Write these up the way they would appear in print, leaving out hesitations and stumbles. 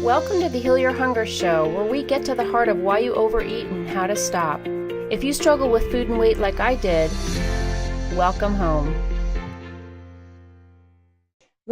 Welcome to the Heal Your Hunger Show, where we get to the heart of why you overeat and how to stop. If you struggle with food and weight like I did, welcome home.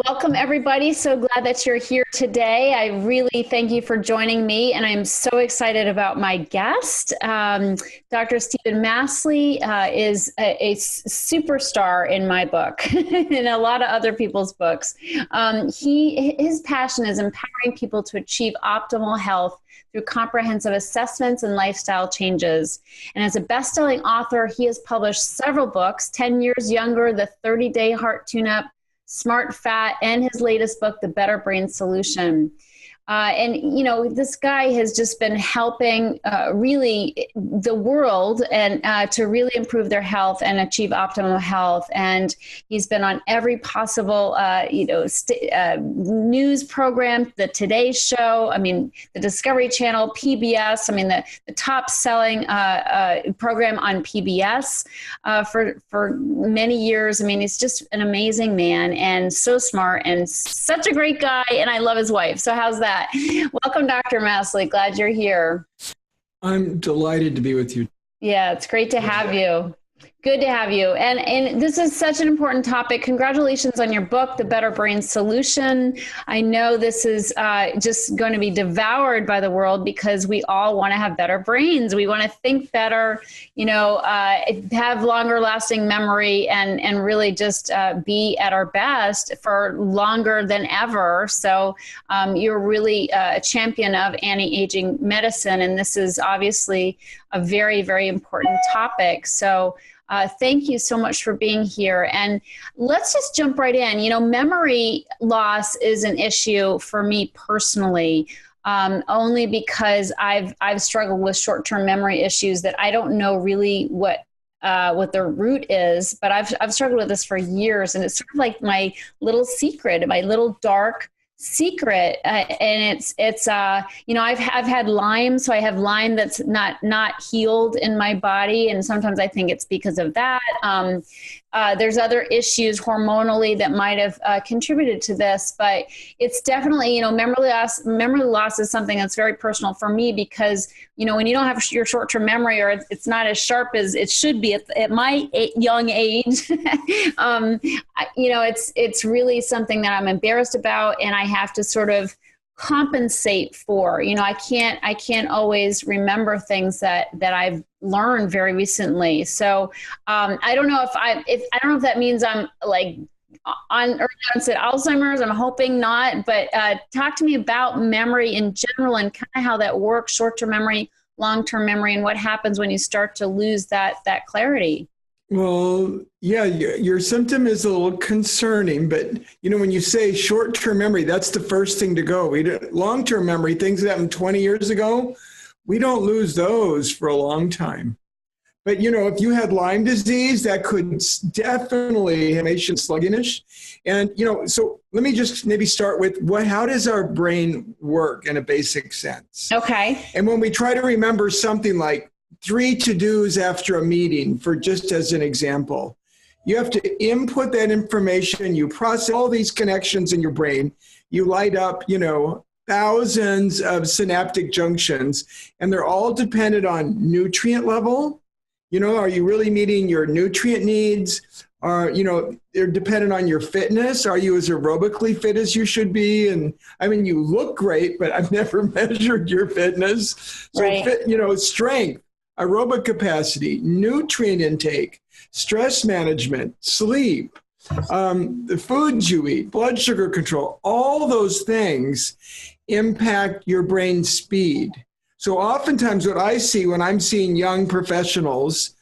Welcome, everybody. So glad that you're here today. I really thank you for joining me, and I'm so excited about my guest. Dr. Stephen Masley is a superstar in my book and a lot of other people's books. His passion is empowering people to achieve optimal health through comprehensive assessments and lifestyle changes. And as a best-selling author, he has published several books: 10 Years Younger, The 30-Day Heart Tune-Up, Smart Fat, and his latest book, The Better Brain Solution. And, you know, this guy has just been helping really the world and to really improve their health and achieve optimal health. And he's been on every possible, news program, the Today Show, the Discovery Channel, PBS, the top selling program on PBS for many years. He's just an amazing man and so smart and such a great guy. And I love his wife. So how's that? Welcome, Dr. Masley. Glad you're here. I'm delighted to be with you. Yeah, it's great to have you. Good to have you. And this is such an important topic. Congratulations on your book, The Better Brain Solution. I know this is just going to be devoured by the world because we all want to have better brains. We want to think better, have longer lasting memory and really just be at our best for longer than ever. So you're really a champion of anti-aging medicine. And this is obviously a very, very important topic. So thank you so much for being here. And let's just jump right in. Memory loss is an issue for me personally, only because I've struggled with short-term memory issues that I don't know really what the root is, but I've struggled with this for years, and it's sort of like my little secret, my little dark secret. And it's I've had Lyme, so I have Lyme that's not healed in my body. And sometimes I think it's because of that. There's other issues hormonally that might have contributed to this, but it's definitely, memory loss is something that's very personal for me because, when you don't have your short-term memory or it's not as sharp as it should be at my young age, it's really something that I'm embarrassed about and I have to sort of compensate for. I can't always remember things that I've learned very recently. So I don't know if that means I'm like on Alzheimer's. I'm hoping not, but talk to me about memory in general and kind of how that works, short-term memory, long-term memory, and what happens when you start to lose that clarity. Well, yeah, your symptom is a little concerning, but when you say short-term memory, that's the first thing to go. Long-term memory, things that happened 20 years ago, we don't lose those for a long time. But, if you had Lyme disease, that could definitely make you sluggish. And, so let me just maybe start with how does our brain work in a basic sense? Okay. And when we try to remember something like 3 to-dos after a meeting, for just as an example, you have to input that information, you process all these connections in your brain, you light up, thousands of synaptic junctions, and they're all dependent on nutrient level. Are you really meeting your nutrient needs? They're dependent on your fitness. Are you as aerobically fit as you should be? And you look great, but I've never measured your fitness. So, right. Strength, aerobic capacity, nutrient intake, stress management, sleep, the foods you eat, blood sugar control, all those things impact your brain speed. So oftentimes what I see when I'm seeing young professionals,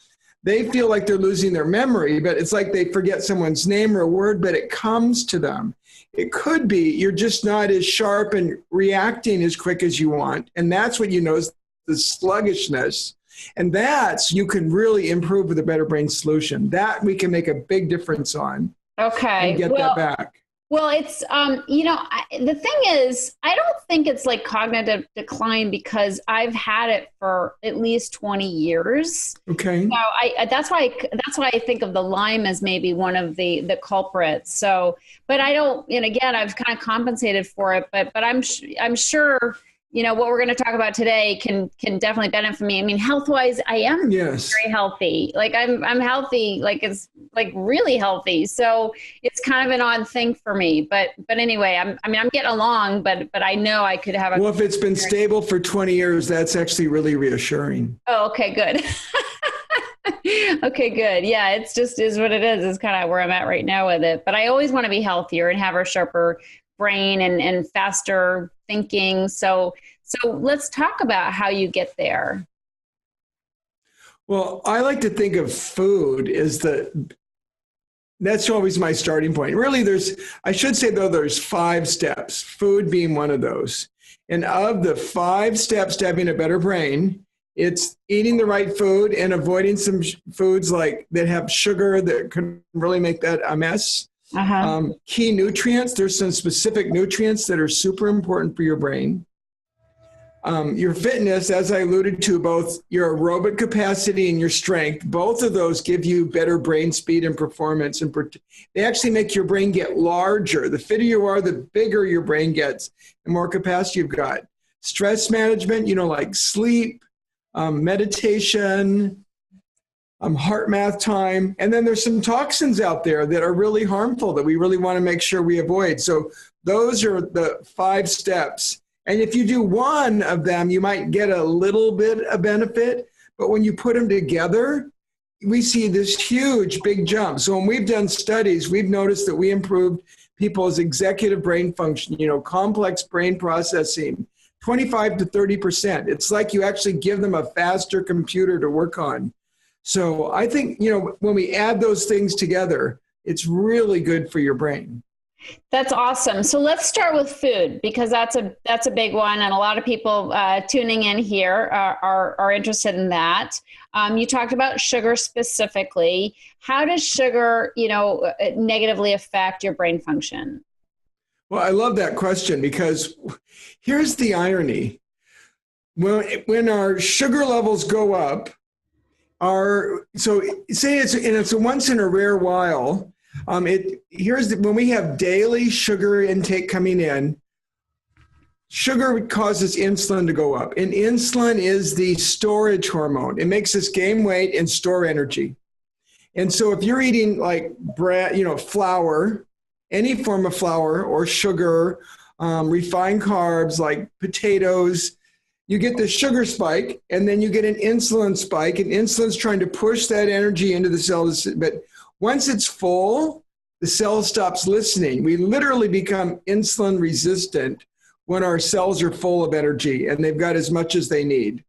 they feel like they're losing their memory, but it's like they forget someone's name or a word, but it comes to them. It could be you're just not as sharp and reacting as quick as you want. And that's what is the sluggishness. And you can really improve with a Better Brain Solution. That we can make a big difference on. Okay. And get that back. Well, it's, the thing is, I don't think it's like cognitive decline because I've had it for at least 20 years. Okay. So that's why I think of the Lyme as maybe one of the culprits. So, but I don't, and again, I've kind of compensated for it, but I'm sure, what we're going to talk about today can definitely benefit me. I mean, health wise, I am Yes. very healthy. Like I'm healthy, like it's like really healthy. So it's kind of an odd thing for me, but anyway, I'm getting along, but I know I could have Well, if it's been stable for 20 years, that's actually really reassuring. Oh, okay, good. Okay, good. Yeah, it's just is what it is. It's kind of where I'm at right now with it. But I always want to be healthier and have a sharper brain and faster thinking. So let's talk about how you get there. Well, I like to think of food as that's always my starting point. Really, I should say though, there's 5 steps, food being one of those. And of the 5 steps to having a better brain, it's eating the right food and avoiding some foods like that have sugar that can really make that a mess. Key nutrients, there's some specific nutrients that are super important for your brain. Your fitness, as I alluded to, both your aerobic capacity and your strength, both of those give you better brain speed and performance. And they actually make your brain get larger. The fitter you are, the bigger your brain gets, the more capacity you've got. Stress management, like sleep, meditation, heart math time. And then there's some toxins out there that are really harmful that we really want to make sure we avoid. So those are the 5 steps. And if you do one of them, you might get a little bit of benefit. But when you put them together, we see this huge, big jump. So when we've done studies, we've noticed that we improved people's executive brain function, complex brain processing, 25 to 30%. It's like you actually give them a faster computer to work on. So I think, when we add those things together, it's really good for your brain. That's awesome. So let's start with food because that's a big one, and a lot of people tuning in here are interested in that. You talked about sugar specifically. How does sugar, negatively affect your brain function? Well, I love that question because here's the irony: when our sugar levels go up, it's a once in a rare while. When we have daily sugar intake coming in, sugar causes insulin to go up. And insulin is the storage hormone. It makes us gain weight and store energy. And so if you're eating like bread, flour, any form of flour or sugar, refined carbs like potatoes, you get the sugar spike and then you get an insulin spike, and insulin's trying to push that energy into the cell. But once it's full, the cell stops listening. We literally become insulin resistant when our cells are full of energy and they've got as much as they need.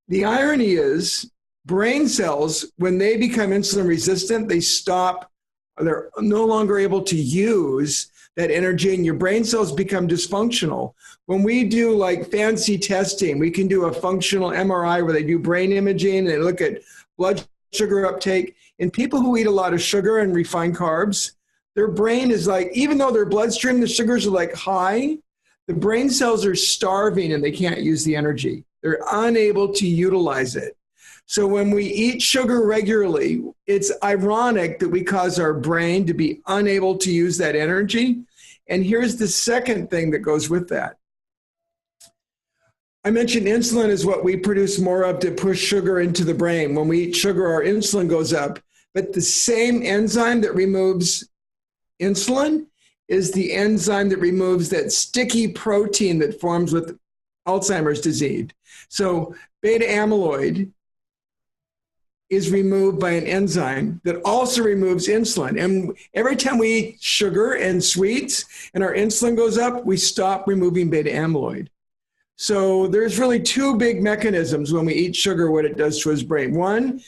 The irony is brain cells, when they become insulin resistant, they're no longer able to use that energy, and your brain cells become dysfunctional. When we do like fancy testing, we can do a functional MRI where they do brain imaging and they look at blood sugar uptake. In people who eat a lot of sugar and refined carbs, their brain is like, even though their bloodstream, the sugars are like high, the brain cells are starving and they can't use the energy. They're unable to utilize it. So when we eat sugar regularly, it's ironic that we cause our brain to be unable to use that energy. And here's the second thing that goes with that. I mentioned insulin is what we produce more of to push sugar into the brain. When we eat sugar, our insulin goes up. But the same enzyme that removes insulin is the enzyme that removes that sticky protein that forms with Alzheimer's disease. So beta amyloid is removed by an enzyme that also removes insulin. And every time we eat sugar and sweets and our insulin goes up, we stop removing beta amyloid. So there's really 2 big mechanisms when we eat sugar, what it does to his brain. One,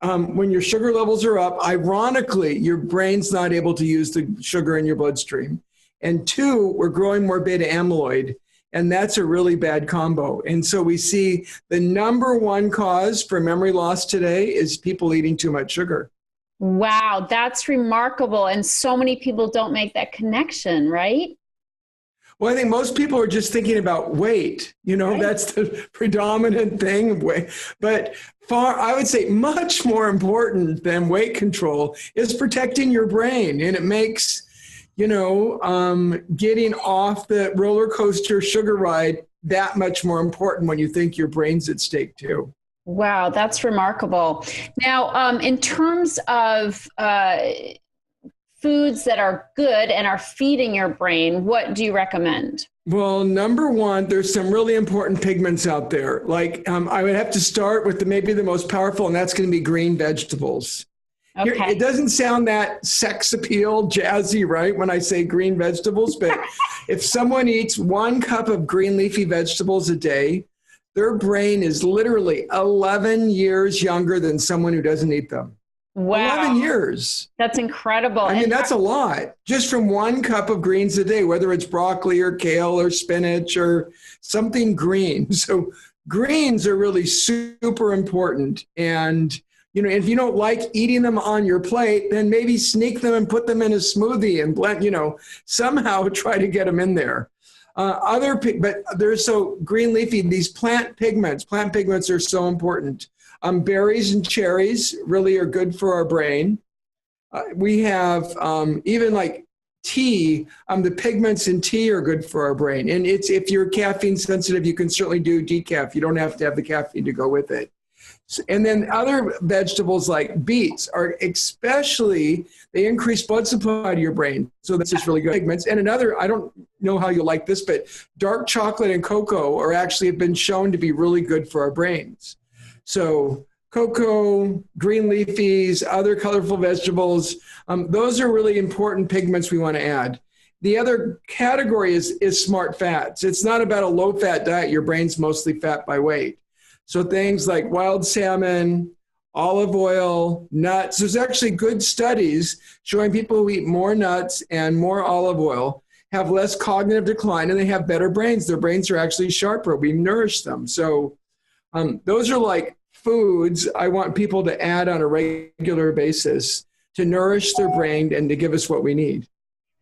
when your sugar levels are up, ironically, your brain's not able to use the sugar in your bloodstream. And 2, we're growing more beta amyloid. And that's a really bad combo. And so we see the number 1 cause for memory loss today is people eating too much sugar. Wow, that's remarkable. And so many people don't make that connection, right? Well, I think most people are just thinking about weight. Right. That's the predominant thing of weight. But I would say much more important than weight control is protecting your brain. And it makes, getting off the roller coaster sugar ride that much more important when you think your brain's at stake too. Wow, that's remarkable. Now, in terms of foods that are good and are feeding your brain, what do you recommend? Well, number one, there's some really important pigments out there. Like I would have to start with maybe the most powerful, and that's going to be green vegetables. Okay. It doesn't sound that sex appeal, jazzy, right, when I say green vegetables, but if someone eats 1 cup of green leafy vegetables a day, their brain is literally 11 years younger than someone who doesn't eat them. Wow. 11 years. That's incredible. I mean, that's a lot just from 1 cup of greens a day, whether it's broccoli or kale or spinach or something green. So greens are really super important. And, if you don't like eating them on your plate, then maybe sneak them and put them in a smoothie and blend, somehow try to get them in there. But there's green leafy, these plant pigments are so important. Berries and cherries really are good for our brain. We have even like tea, the pigments in tea are good for our brain. And if you're caffeine sensitive, you can certainly do decaf. You don't have to have the caffeine to go with it. And then other vegetables like beets they increase blood supply to your brain. So that's just really good pigments. And another, I don't know how you like this, but dark chocolate and cocoa have been shown to be really good for our brains. So cocoa, green leafies, other colorful vegetables, those are really important pigments we want to add. The other category is smart fats. It's not about a low-fat diet. Your brain's mostly fat by weight. So things like wild salmon, olive oil, nuts. There's actually good studies showing people who eat more nuts and more olive oil have less cognitive decline and they have better brains. Their brains are actually sharper. We nourish them. So those are like foods I want people to add on a regular basis to nourish their brain and to give us what we need.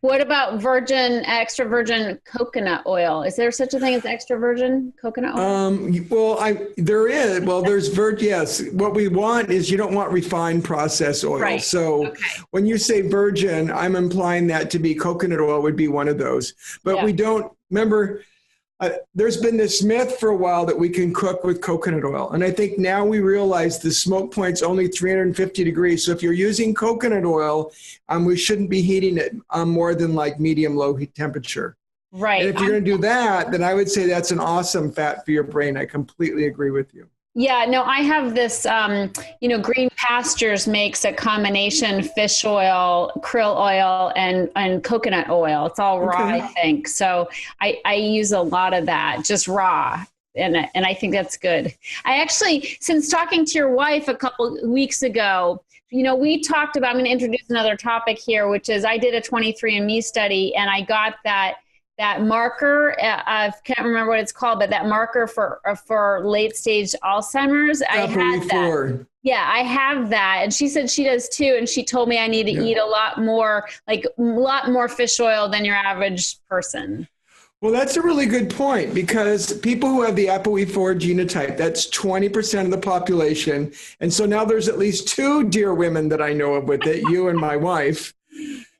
What about extra virgin coconut oil? Is there such a thing as extra virgin coconut oil? There is. Well, there's yes. What we want is you don't want refined processed oil. Right. So when you say virgin, I'm implying that to be coconut oil would be one of those. But we don't, remember, there's been this myth for a while that we can cook with coconut oil. And I think now we realize the smoke point's only 350 degrees. So if you're using coconut oil, we shouldn't be heating it more than like medium-low heat temperature. Right. And if you're going to do that, then I would say that's an awesome fat for your brain. I completely agree with you. Yeah, no, I have this, Green Pastures makes a combination fish oil, krill oil, and coconut oil. It's all raw, I think. So I use a lot of that, just raw. And I think that's good. I actually, since talking to your wife a couple weeks ago, we talked about, I'm going to introduce another topic here, which is I did a 23andMe study and I got that marker, I can't remember what it's called, but that marker for late stage Alzheimer's. I had that. Yeah, I have that. And she said she does too. And she told me I need to eat a lot more fish oil than your average person. Well, that's a really good point because people who have the ApoE4 genotype, that's 20% of the population. And so now there's at least 2 dear women that I know of with it, you and my wife.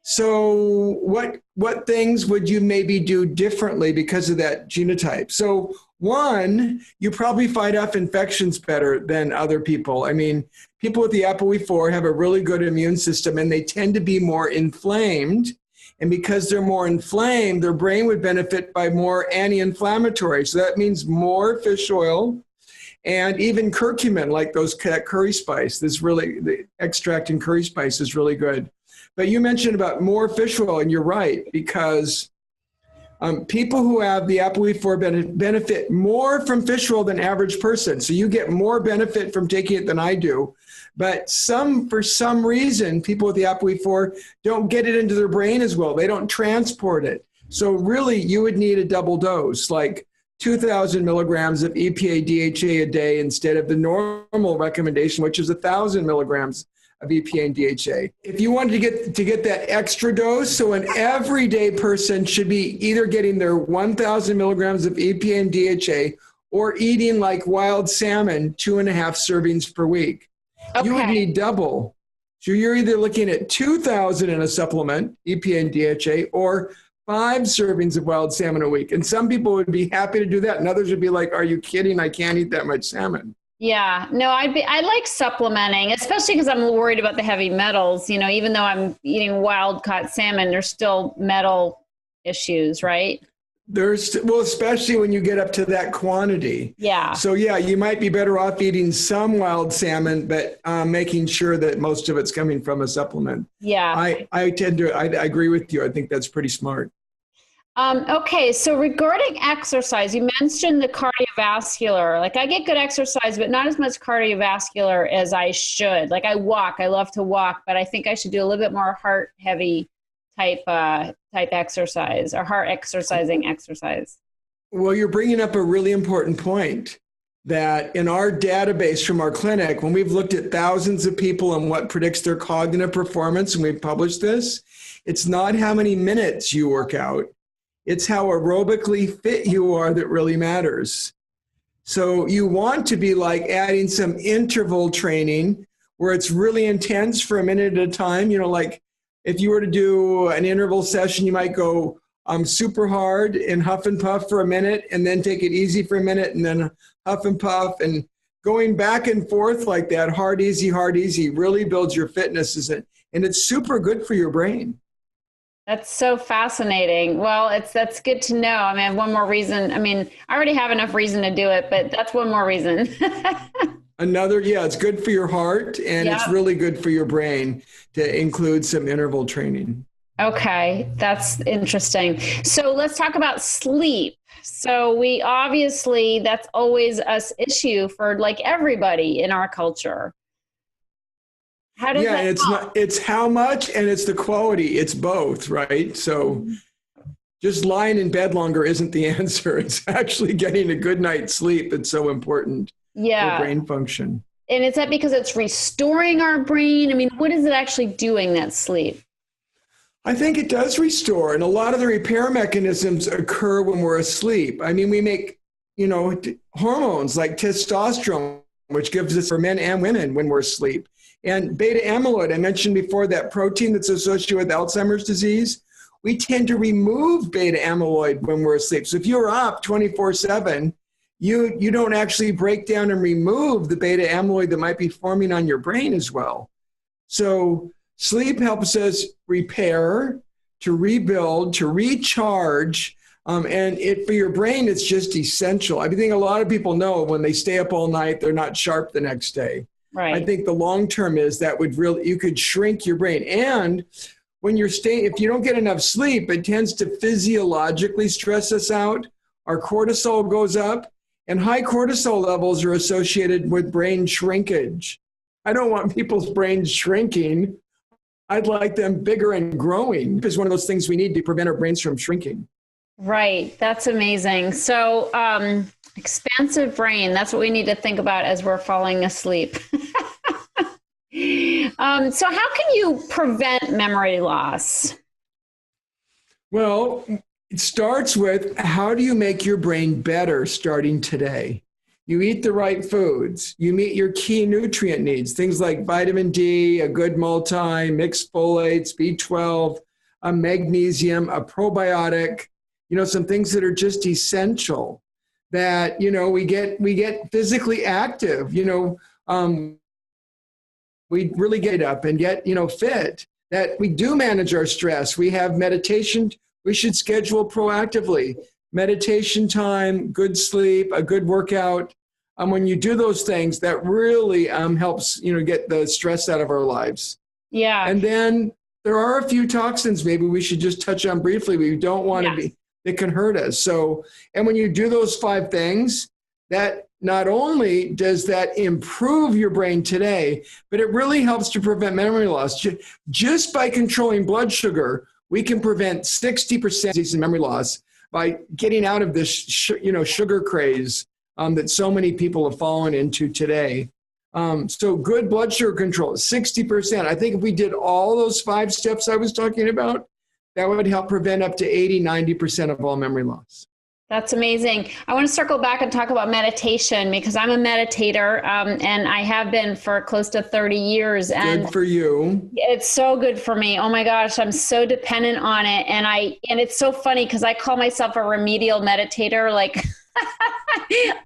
So what things would you maybe do differently because of that genotype? So one, you probably fight off infections better than other people. I mean, people with the ApoE4 have a really good immune system and they tend to be more inflamed. And because they're more inflamed, their brain would benefit by more anti-inflammatory. So that means more fish oil and even curcumin, like that curry spice. The extract in curry spice is really good. But you mentioned about more fish oil, and you're right, because people who have the ApoE4 benefit more from fish oil than average person. So you get more benefit from taking it than I do. But for some reason, people with the ApoE4 don't get it into their brain as well. They don't transport it. So really, you would need a double dose, like 2,000 milligrams of EPA DHA a day instead of the normal recommendation, which is 1,000 milligrams of EPA and DHA. If you wanted to get that extra dose, so an everyday person should be either getting their 1,000 milligrams of EPA and DHA or eating like wild salmon, 2.5 servings per week. Okay. You would need double. So you're either looking at 2,000 in a supplement, EPA and DHA, or 5 servings of wild salmon a week. And some people would be happy to do that. And others would be like, are you kidding? I can't eat that much salmon. Yeah, no, I like supplementing, especially because I'm worried about the heavy metals. You know, even though I'm eating wild caught salmon, there's still metal issues, right? Well, especially when you get up to that quantity. Yeah. So yeah, you might be better off eating some wild salmon, but making sure that most of it's coming from a supplement. Yeah. I agree with you. I think that's pretty smart. Okay, so regarding exercise, you mentioned the cardiovascular. Like I get good exercise, but not as much cardiovascular as I should. Like I walk, I love to walk, but I think I should do a little bit more heart heavy type exercise or heart exercising exercise. Well, you're bringing up a really important point that in our database from our clinic, when we've looked at thousands of people and what predicts their cognitive performance, and we've published this, it's not how many minutes you work out. It's how aerobically fit you are that really matters. So you want to be like adding some interval training where it's really intense for a minute at a time. You know, like if you were to do an interval session, you might go super hard and huff and puff for a minute and then take it easy for a minute and then huff and puff, and going back and forth like that, hard, easy, really builds your fitness, and it's super good for your brain. That's so fascinating. Well, that's good to know. I mean, I have one more reason. I mean, I already have enough reason to do it, but that's one more reason. It's good for your heart, and It's really good for your brain to include some interval training. Okay, that's interesting. So let's talk about sleep. So that's always an issue for like everybody in our culture. How does that it's how much and it's the quality. It's both, right? So just lying in bed longer isn't the answer. It's actually getting a good night's sleep that's so important for brain function. And is that because it's restoring our brain? I mean, what is it actually doing, that sleep? I think it does restore. And a lot of the repair mechanisms occur when we're asleep. I mean, we make, hormones like testosterone, which gives us for men and women when we're asleep. And beta amyloid, I mentioned before, that protein that's associated with Alzheimer's disease, we tend to remove beta amyloid when we're asleep. So if you're up 24/7, you don't actually break down and remove the beta amyloid that might be forming on your brain as well. So sleep helps us repair, to rebuild, to recharge, and for your brain, it's just essential. I think a lot of people know when they stay up all night, they're not sharp the next day. Right. I think the long term is that you could shrink your brain. And when if you don't get enough sleep, it tends to physiologically stress us out. Our cortisol goes up, and high cortisol levels are associated with brain shrinkage. I don't want people's brains shrinking. I'd like them bigger and growing. It's one of those things we need to prevent our brains from shrinking. Right. That's amazing. So, expansive brain, that's what we need to think about as we're falling asleep. So how can you prevent memory loss? Well, it starts with, how do you make your brain better starting today? You eat the right foods. You meet your key nutrient needs, things like vitamin D, a good multi, mixed folates, B12, a magnesium, a probiotic, some things that are just essential. That, we get physically active, we really get up and get, fit, that we do manage our stress. We have meditation. We should schedule proactively. Meditation time, good sleep, a good workout. When you do those things, that really helps, get the stress out of our lives. Yeah. And then there are a few toxins maybe we should just touch on briefly. We don't want to be, that can hurt us. So, and when you do those 5 things, that not only does that improve your brain today, but it really helps to prevent memory loss. Just by controlling blood sugar, we can prevent 60% in memory loss by getting out of this, sugar craze that so many people have fallen into today. So good blood sugar control, 60%. I think if we did all those 5 steps I was talking about, that would help prevent up to 80, 90% of all memory loss. That's amazing. I want to circle back and talk about meditation because I'm a meditator and I have been for close to 30 years. And good for you. It's so good for me. Oh my gosh, I'm so dependent on it. And it's so funny because I call myself a remedial meditator. Like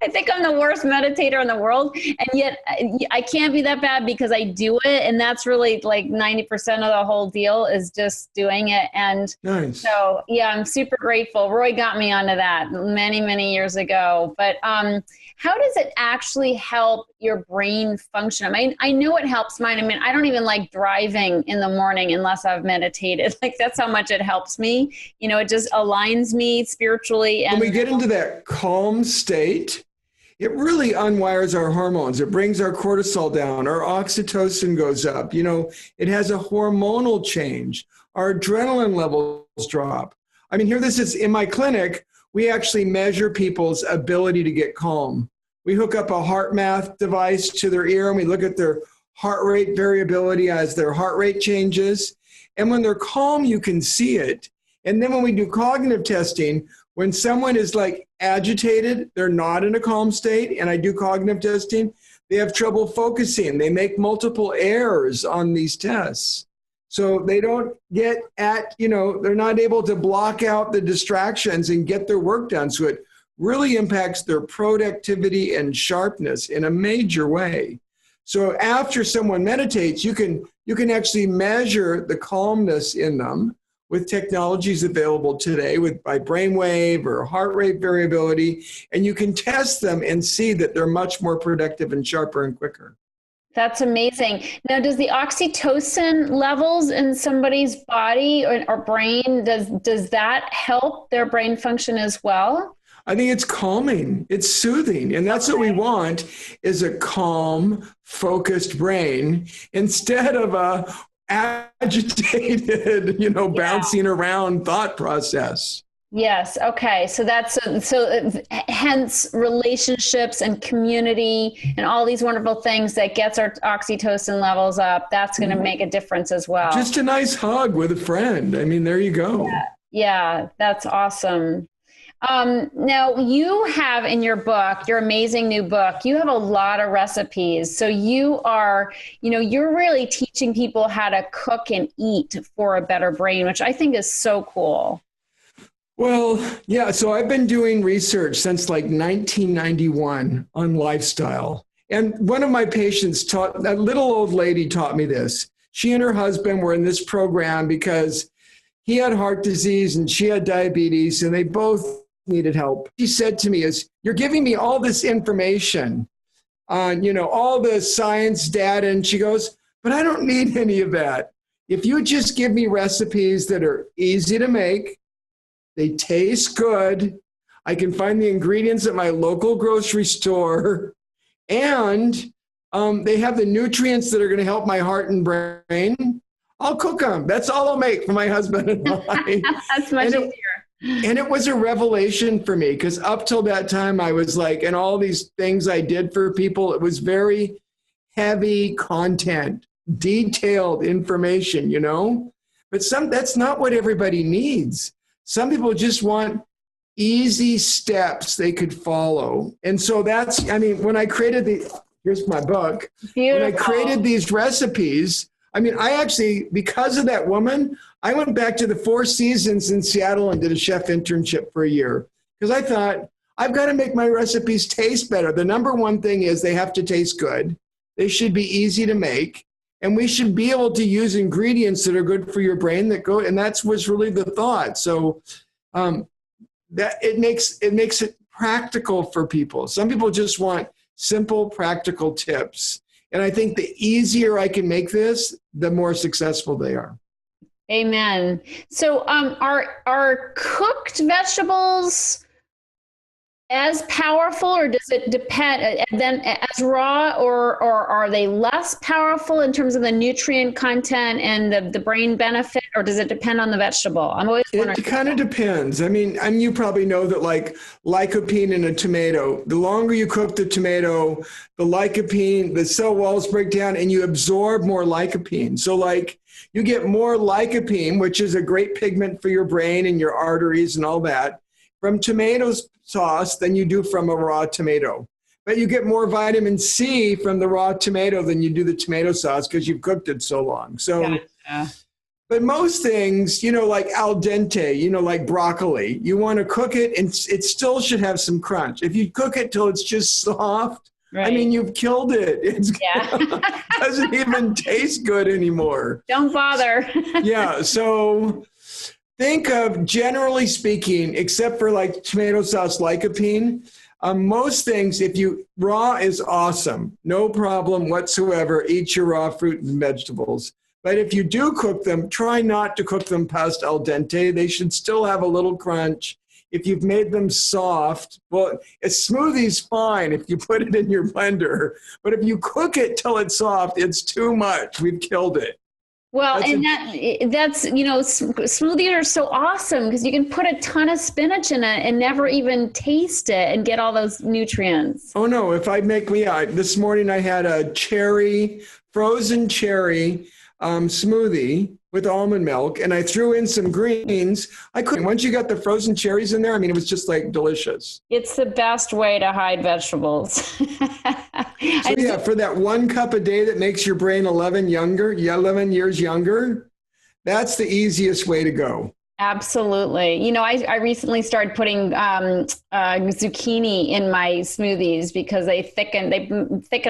I think I'm the worst meditator in the world. And yet I can't be that bad because I do it. And that's really like 90% of the whole deal is just doing it. And nice. So yeah, I'm super grateful. Roy got me onto that many, many years ago. But how does it actually help your brain function? I mean, I know it helps mine. I mean, I don't even like driving in the morning unless I've meditated. Like that's how much it helps me. You know, it just aligns me spiritually. And when we get into that calm state, it really unwires our hormones. It brings our cortisol down. Our oxytocin goes up. You know, it has a hormonal change. Our adrenaline levels drop. I mean, here this is in my clinic. We actually measure people's ability to get calm. We hook up a heart math device to their ear and we look at their heart rate variability as their heart rate changes. And when they're calm, you can see it. And then when we do cognitive testing, when someone is like agitated, they're not in a calm state, and I do cognitive testing, they have trouble focusing. They make multiple errors on these tests. So they don't get at, you know, they're not able to block out the distractions and get their work done. So it really impacts their productivity and sharpness in a major way. So after someone meditates, you can actually measure the calmness in them with technologies available today by brainwave or heart rate variability, and you can test them and see that they're much more productive and sharper and quicker. That's amazing. Now, does the oxytocin levels in somebody's body or brain, does that help their brain function as well? I think it's calming, it's soothing, and that's what we want is a calm, focused brain instead of a agitated, you know, bouncing around thought process. Yes. Okay. So hence relationships and community and all these wonderful things that gets our oxytocin levels up. That's going to make a difference as well. Just a nice hug with a friend. I mean, there you go. Yeah. That's awesome. Now you have in your book, your amazing new book, you have a lot of recipes. So you are, you know, you're really teaching people how to cook and eat for a better brain, which I think is so cool. Well, yeah. So I've been doing research since like 1991 on lifestyle. And one of my patients that little old lady taught me this. She and her husband were in this program because he had heart disease and she had diabetes and they both needed help. She said to me you're giving me all this information on, you know, all the science data. And she goes, but I don't need any of that. If you just give me recipes that are easy to make, they taste good, I can find the ingredients at my local grocery store, and they have the nutrients that are going to help my heart and brain, I'll cook them. That's all I'll make for my husband and I. That's much easier. And it was a revelation for me because up till that time I was like, and all these things I did for people, it was very heavy content, detailed information, you know, but that's not what everybody needs. Some people just want easy steps they could follow. And so when I created here's my book. Beautiful. When I created these recipes, I actually, because of that woman, I went back to the Four Seasons in Seattle and did a chef internship for a year because I thought, I've got to make my recipes taste better. The number one thing is they have to taste good. They should be easy to make. And we should be able to use ingredients that are good for your brain and that was really the thought. So that it makes it practical for people. Some people just want simple, practical tips. And I think the easier I can make this, the more successful they are. Amen. So are cooked vegetables as powerful, or does it depend then as raw, or are they less powerful in terms of the nutrient content and the brain benefit, or does it depend on the vegetable? I'm always wondering. It kind of depends. I mean, you probably know that like lycopene in a tomato, the longer you cook the tomato, the lycopene, the cell walls break down and you absorb more lycopene. So like you get more lycopene, which is a great pigment for your brain and your arteries and all that, from tomato sauce than you do from a raw tomato. But you get more vitamin C from the raw tomato than you do the tomato sauce because you've cooked it so long. So, but most things, like al dente, like broccoli, you want to cook it and it still should have some crunch. If you cook it till it's just soft, right. I mean, you've killed it. It doesn't even taste good anymore. Don't bother. Yeah. So think of, generally speaking, except for like tomato sauce lycopene, most things, raw is awesome. No problem whatsoever. Eat your raw fruit and vegetables. But if you do cook them, try not to cook them past al dente. They should still have a little crunch. If you've made them soft, well, a smoothie's fine if you put it in your blender. But if you cook it till it's soft, it's too much. We've killed it. Well, that's smoothies are so awesome because you can put a ton of spinach in it and never even taste it and get all those nutrients. Oh no, this morning I had a frozen cherry smoothie with almond milk, and I threw in some greens. I couldn't. Once you got the frozen cherries in there, I mean, it was just like delicious. It's the best way to hide vegetables. So yeah, for that 1 cup a day that makes your brain 11 years younger, that's the easiest way to go. Absolutely. I recently started putting zucchini in my smoothies because they thicken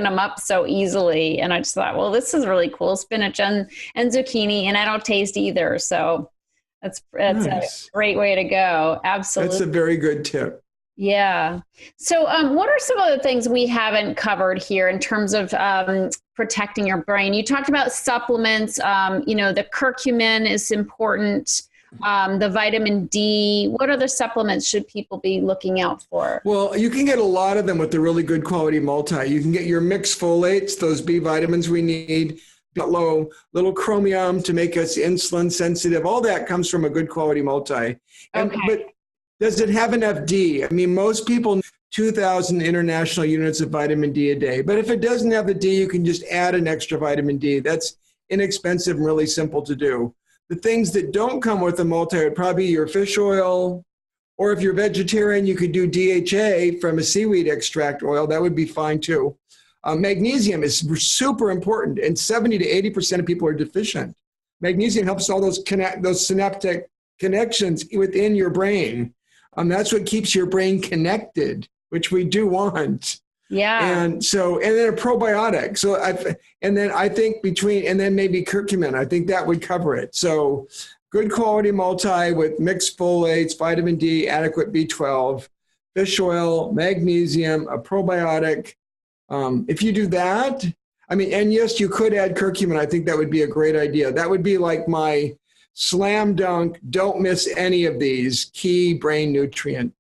them up so easily. And I just thought, well, this is really cool. Spinach and zucchini, and I don't taste either. So that's nice. A great way to go. Absolutely. That's a very good tip. Yeah. So what are some of the things we haven't covered here in terms of protecting your brain? You talked about supplements. The curcumin is important. The vitamin D. What other supplements should people be looking out for? Well, you can get a lot of them with the really good quality multi. You can get your mixed folates, those B vitamins we need, low, little chromium to make us insulin sensitive. All that comes from a good quality multi. But does it have enough D? I mean, most people 2,000 international units of vitamin D a day. But if it doesn't have the D, you can just add an extra vitamin D. That's inexpensive and really simple to do. The things that don't come with a multi would probably be your fish oil, or if you're vegetarian, you could do DHA from a seaweed extract oil. That would be fine too. Magnesium is super important, and 70 to 80% of people are deficient. Magnesium helps all those synaptic connections within your brain. That's what keeps your brain connected, which we do want. Yeah. And then a probiotic. And then maybe curcumin. I think that would cover it. So good quality multi with mixed folates, vitamin D, adequate B12, fish oil, magnesium, a probiotic. If you do that, and yes, you could add curcumin. I think that would be a great idea. That would be like my slam dunk, don't miss any of these key brain nutrient.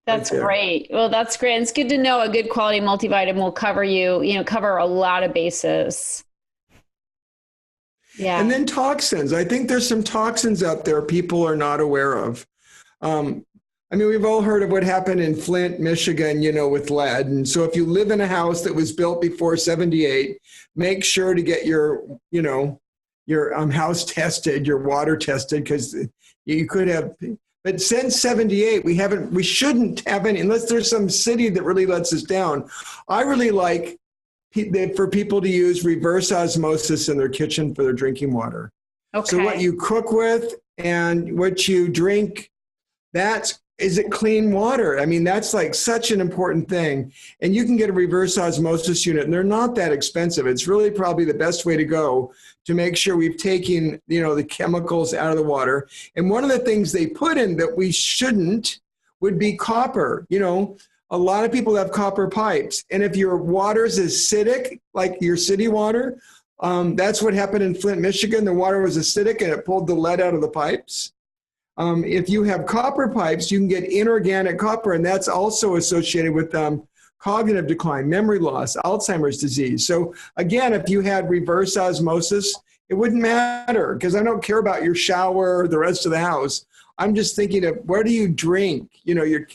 That's great. Well, that's great. It's good to know a good quality multivitamin will cover cover a lot of bases. Yeah. And then toxins. I think there's some toxins out there people are not aware of. We've all heard of what happened in Flint, Michigan, with lead. And so if you live in a house that was built before 78, make sure to get your house tested, your water tested, because you could have. But since 78, we shouldn't have any, unless there's some city that really lets us down. I really like for people to use reverse osmosis in their kitchen for their drinking water. Okay. So what you cook with and what you drink, is it clean water? That's like such an important thing. And you can get a reverse osmosis unit, and they're not that expensive. It's really probably the best way to go to make sure we've taken, the chemicals out of the water. And one of the things they put in that we shouldn't would be copper. A lot of people have copper pipes. And if your water's acidic, like your city water, that's what happened in Flint, Michigan. The water was acidic and it pulled the lead out of the pipes. If you have copper pipes, you can get inorganic copper, and that's also associated with cognitive decline, memory loss, Alzheimer's disease. So again, if you had reverse osmosis, it wouldn't matter because I don't care about your shower or the rest of the house. I'm just thinking of where do you drink, your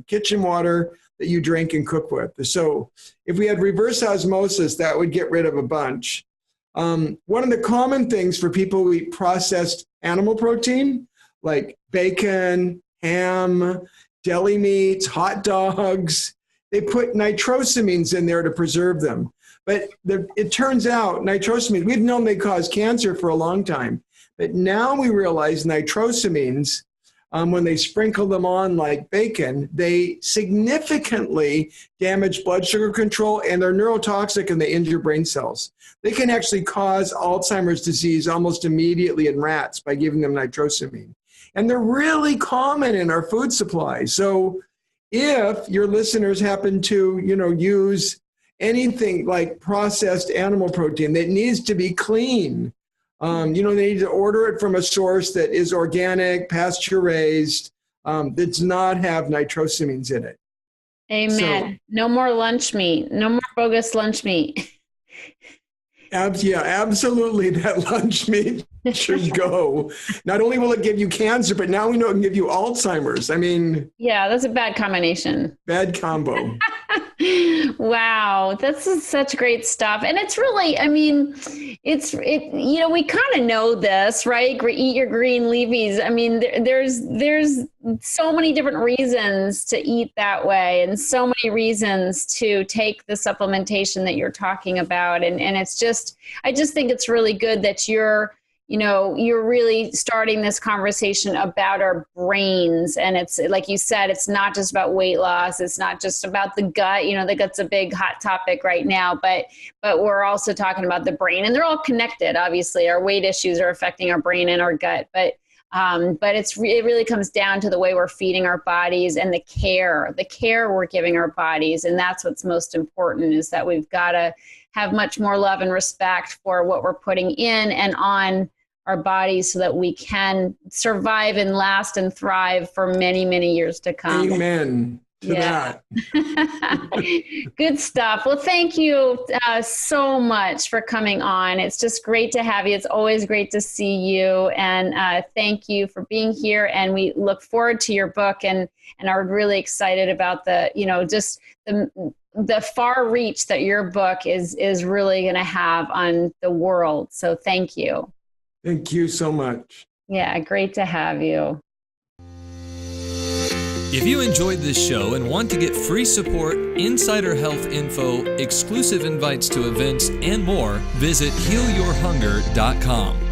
kitchen water that you drink and cook with. So if we had reverse osmosis, that would get rid of a bunch. One of the common things for people who eat processed animal protein, like bacon, ham, deli meats, hot dogs, they put nitrosamines in there to preserve them. But it turns out nitrosamines, we've known they cause cancer for a long time. But now we realize nitrosamines, when they sprinkle them on like bacon, they significantly damage blood sugar control, and they're neurotoxic and they injure brain cells. They can actually cause Alzheimer's disease almost immediately in rats by giving them nitrosamine. And they're really common in our food supply. So if your listeners happen to, use anything like processed animal protein that needs to be clean, they need to order it from a source that is organic, pasture raised, that does not have nitrosamines in it. Amen. So, no more lunch meat. No more bogus lunch meat. Absolutely. That lunch meat should go. Not only will it give you cancer, but now we know it can give you Alzheimer's. Yeah, that's a bad combination. Bad combo. Wow. That's such great stuff. And it's really, we kind of know this, right? Eat your green leafies. There's so many different reasons to eat that way and so many reasons to take the supplementation that you're talking about. And it's just, I just think it's really good that you're really starting this conversation about our brains. And it's like you said, it's not just about weight loss. It's not just about the gut. The gut's a big hot topic right now, but we're also talking about the brain, and they're all connected. Obviously, our weight issues are affecting our brain and our gut, but it really comes down to the way we're feeding our bodies and the care we're giving our bodies. And that's what's most important, is that we've got to have much more love and respect for what we're putting in and on our bodies so that we can survive and last and thrive for many, many years to come. Amen to that. Good stuff. Well, thank you so much for coming on. It's just great to have you. It's always great to see you. And thank you for being here. And we look forward to your book and are really excited about the far reach that your book is really going to have on the world. So thank you. Thank you so much. Yeah, great to have you. If you enjoyed this show and want to get free support, insider health info, exclusive invites to events, and more, visit healyourhunger.com.